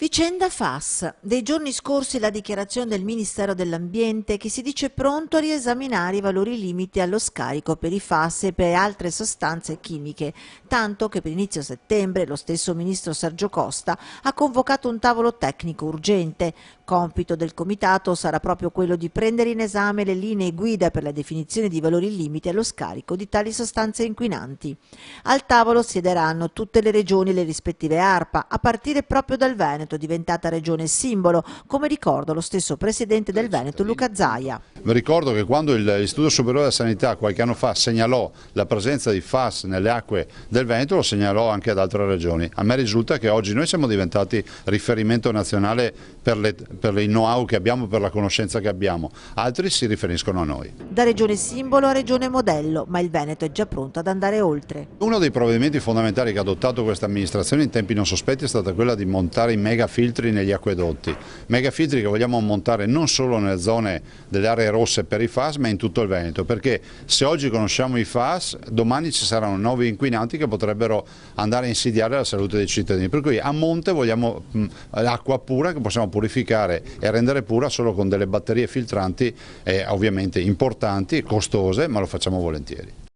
Vicenda FAS. Dei giorni scorsi la dichiarazione del Ministero dell'Ambiente che si dice pronto a riesaminare i valori limite allo scarico per i FAS e per altre sostanze chimiche, tanto che per inizio settembre lo stesso Ministro Sergio Costa ha convocato un tavolo tecnico urgente. Compito del Comitato sarà proprio quello di prendere in esame le linee guida per la definizione di valori limite allo scarico di tali sostanze inquinanti. Al tavolo siederanno tutte le regioni e le rispettive ARPA, a partire proprio dal Veneto, diventata regione simbolo, come ricorda lo stesso presidente del Veneto Luca Zaia. Vi ricordo che quando l'Istituto Superiore della Sanità qualche anno fa segnalò la presenza di FAS nelle acque del Veneto, lo segnalò anche ad altre regioni. A me risulta che oggi noi siamo diventati riferimento nazionale per il know-how che abbiamo, per la conoscenza che abbiamo. Altri si riferiscono a noi. Da regione simbolo a regione modello, ma il Veneto è già pronto ad andare oltre. Uno dei provvedimenti fondamentali che ha adottato questa amministrazione in tempi non sospetti è stata quella di montare i megafiltri negli acquedotti. Megafiltri che vogliamo montare non solo nelle zone delle aree rosse per i FAS, ma in tutto il Veneto, perché se oggi conosciamo i FAS, domani ci saranno nuovi inquinanti che potrebbero andare a insidiare la salute dei cittadini. Per cui a monte vogliamo l'acqua pura che possiamo purificare e rendere pura solo con delle batterie filtranti ovviamente importanti, costose, ma lo facciamo volentieri.